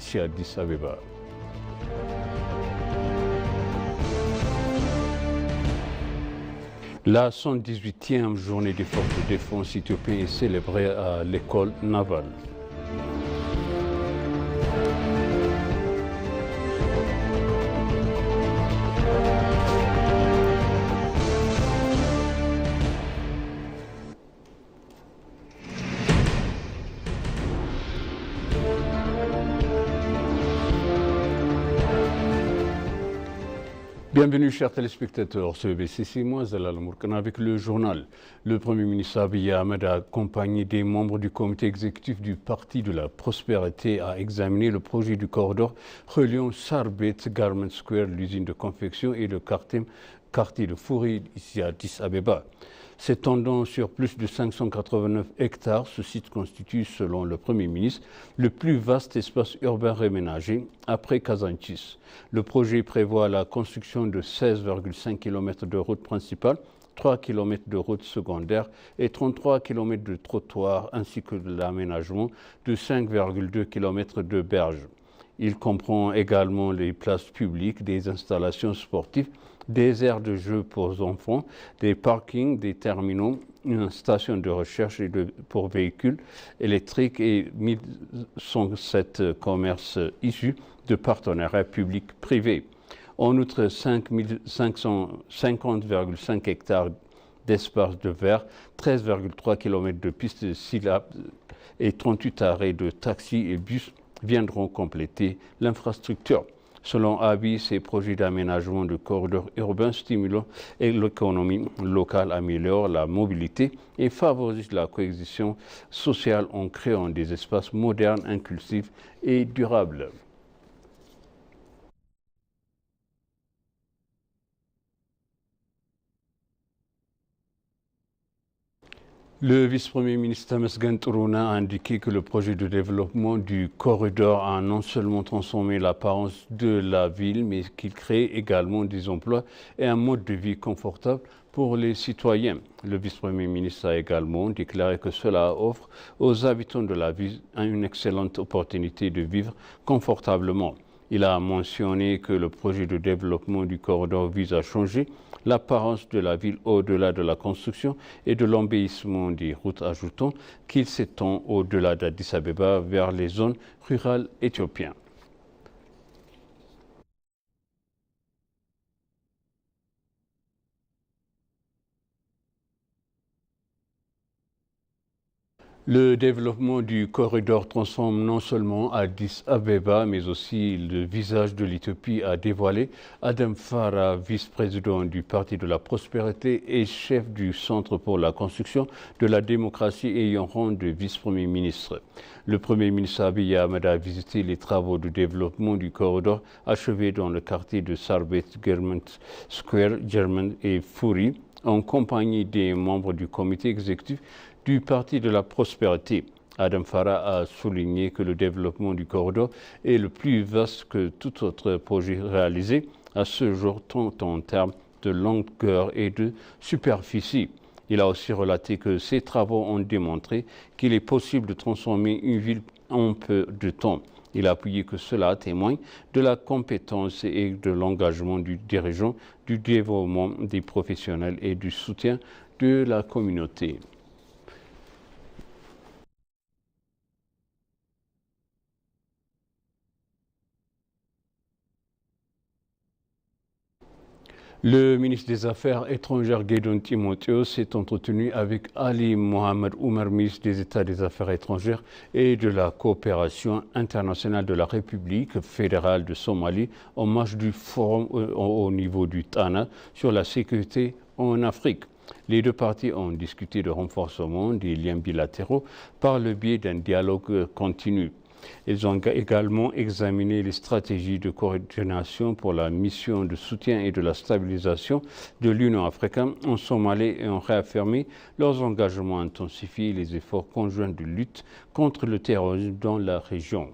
ici à Addis Abeba. La 118e journée des forces de défense éthiopiennes est célébrée à l'école navale. Bienvenue chers téléspectateurs, c'est BBC, moi Zalal Mourkana avec le journal. Le Premier ministre Abiy Ahmed, accompagné des membres du comité exécutif du Parti de la Prospérité, a examiné le projet du corridor reliant Sarbet Garment Square, l'usine de confection, et le quartier de Fouri ici à Addis Abeba. S'étendant sur plus de 589 hectares, ce site constitue, selon le Premier ministre, le plus vaste espace urbain réménagé après Kazanchis. Le projet prévoit la construction de 16,5 km de routes principales, 3 km de routes secondaires et 33 km de trottoirs, ainsi que de l'aménagement de 5,2 km de berges. Il comprend également les places publiques, des installations sportives, des aires de jeux pour enfants, des parkings, des terminaux, une station de recherche pour véhicules électriques et 1107 commerces issus de partenariats publics-privés. En outre, 50,5 hectares d'espace de verre, 13,3 km de pistes de syllabes et 38 arrêts de taxis et bus viendront compléter l'infrastructure. Selon Abiy, ces projets d'aménagement de corridors urbains stimulant l'économie locale, améliorent la mobilité et favorisent la cohésion sociale en créant des espaces modernes, inclusifs et durables. Le vice-premier ministre Temesgen Tourouna a indiqué que le projet de développement du corridor a non seulement transformé l'apparence de la ville, mais qu'il crée également des emplois et un mode de vie confortable pour les citoyens. Le vice-premier ministre a également déclaré que cela offre aux habitants de la ville une excellente opportunité de vivre confortablement. Il a mentionné que le projet de développement du corridor vise à changer l'apparence de la ville au-delà de la construction et de l'embellissement des routes, ajoutant qu'il s'étend au-delà d'Addis Abeba vers les zones rurales éthiopiennes. Le développement du corridor transforme non seulement Addis Abeba, mais aussi le visage de l'Éthiopie, a dévoilé Adam Farah, vice-président du Parti de la Prospérité et chef du Centre pour la construction de la démocratie ayant rang de vice-premier ministre. Le Premier ministre Abiy Ahmed a visité les travaux de développement du corridor achevés dans le quartier de Sarbet Garment Square, German et Fouri, en compagnie des membres du comité exécutif du Parti de la Prospérité. Adam Farah a souligné que le développement du corridor est le plus vaste que tout autre projet réalisé à ce jour, tant en termes de longueur et de superficie. Il a aussi relaté que ces travaux ont démontré qu'il est possible de transformer une ville en peu de temps. Il a appuyé que cela témoigne de la compétence et de l'engagement du dirigeant, du développement des professionnels et du soutien de la communauté. Le ministre des Affaires étrangères Gideon Timotheos s'est entretenu avec Ali Mohamed Oumar, ministre des États des Affaires étrangères et de la coopération internationale de la République fédérale de Somalie en marge du forum au niveau du Tana sur la sécurité en Afrique. Les deux parties ont discuté de renforcement des liens bilatéraux par le biais d'un dialogue continu. Ils ont également examiné les stratégies de coordination pour la mission de soutien et de la stabilisation de l'Union africaine en Somalie et ont réaffirmé leurs engagements à intensifier les efforts conjoints de lutte contre le terrorisme dans la région.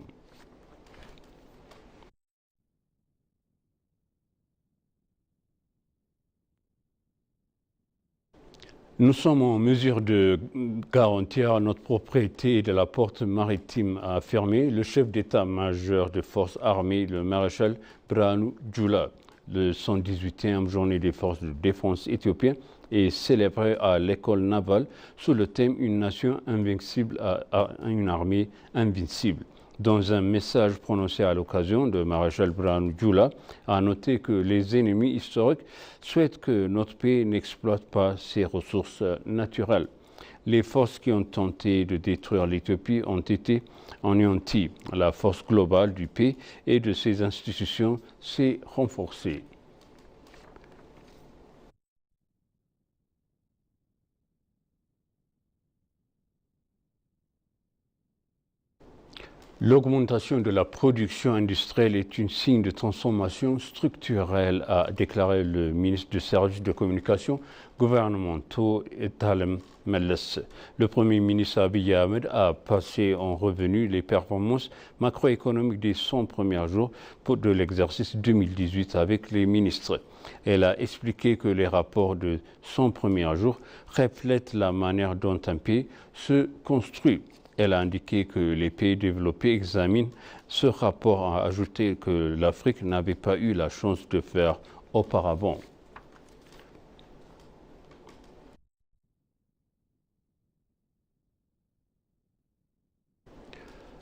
Nous sommes en mesure de garantir notre propriété de la porte maritime, a affirmé le chef d'état-major des forces armées, le maréchal Birhanu Jula. Le 118e journée des forces de défense éthiopiennes est célébrée à l'école navale sous le thème « Une nation invincible à une armée invincible ». Dans un message prononcé à l'occasion, le maréchal Birhanu Jula a noté que les ennemis historiques souhaitent que notre pays n'exploite pas ses ressources naturelles. Les forces qui ont tenté de détruire l'Éthiopie ont été anéanties. La force globale du pays et de ses institutions s'est renforcée. L'augmentation de la production industrielle est un signe de transformation structurelle, a déclaré le ministre du service de communication gouvernementaux Talem Melles. Le Premier ministre Abiy Ahmed a passé en revue les performances macroéconomiques des 100 premiers jours de l'exercice 2018 avec les ministres. Elle a expliqué que les rapports de 100 premiers jours reflètent la manière dont un pays se construit. Elle a indiqué que les pays développés examinent ce rapport, a ajouté que l'Afrique n'avait pas eu la chance de faire auparavant.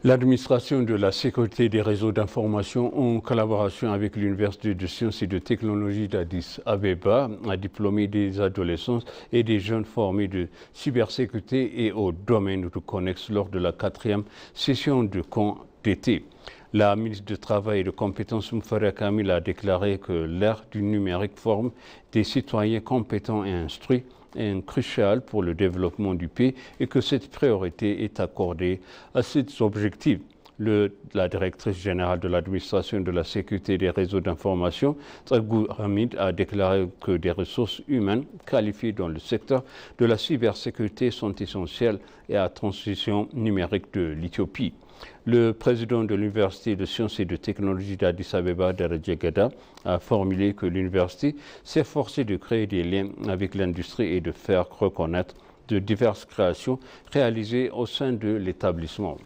L'administration de la sécurité des réseaux d'information, en collaboration avec l'Université de sciences et de technologie d'Addis Abeba, a diplômé des adolescents et des jeunes formés de cybersécurité et au domaine du connexe lors de la 4e session de camp d'été. La ministre du Travail et de Compétences, Moufareh Kamil, a déclaré que l'ère du numérique forme des citoyens compétents et instruits est crucial pour le développement du pays et que cette priorité est accordée à ces objectifs. La directrice générale de l'administration de la sécurité des réseaux d'information, Tragou Hamid, a déclaré que des ressources humaines qualifiées dans le secteur de la cybersécurité sont essentielles à la transition numérique de l'Éthiopie. Le président de l'Université de sciences et de technologie d'Addis Abeba, Dereje Gada, a formulé que l'université s'est efforcée de créer des liens avec l'industrie et de faire reconnaître de diverses créations réalisées au sein de l'établissement.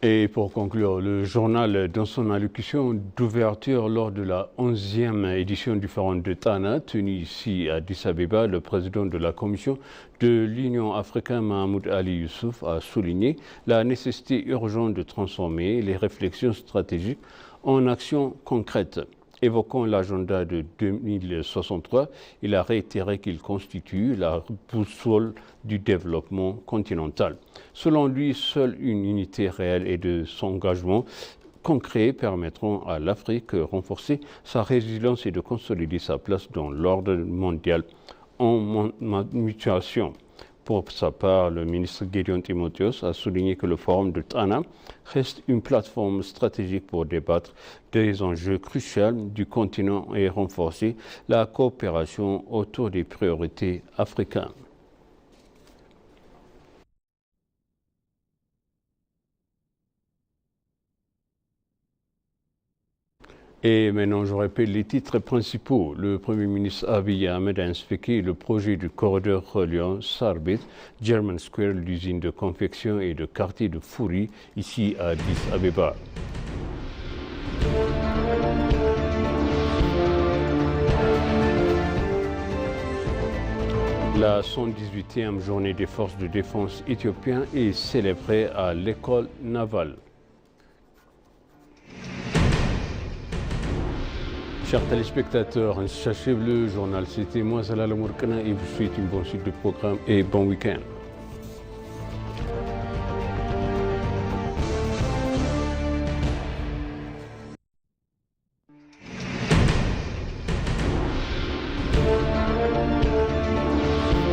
Et pour conclure, le journal, dans son allocution d'ouverture lors de la 11e édition du Forum de Tana, tenu ici à Addis Abeba, le président de la Commission de l'Union africaine, Mahmoud Ali Youssouf, a souligné la nécessité urgente de transformer les réflexions stratégiques en actions concrètes. Évoquant l'agenda de 2063, il a réitéré qu'il constitue la boussole du développement continental. Selon lui, seule une unité réelle et de son engagement concret permettront à l'Afrique de renforcer sa résilience et de consolider sa place dans l'ordre mondial en mutation. Pour sa part, le ministre Gédéon Timotheos a souligné que le forum de Tana reste une plateforme stratégique pour débattre des enjeux cruciaux du continent et renforcer la coopération autour des priorités africaines. Et maintenant, je répète les titres principaux. Le Premier ministre Abiy Ahmed a inspecté le projet du corridor reliant Sarbet, German Square, l'usine de confection et de quartier de Fouri, ici à Addis Abeba. La 118e journée des forces de défense éthiopiennes est célébrée à l'école navale. Chers téléspectateurs, sachez le journal, c'était moi, Salah Lamourkana, et vous souhaite une bonne suite de programme et bon week-end.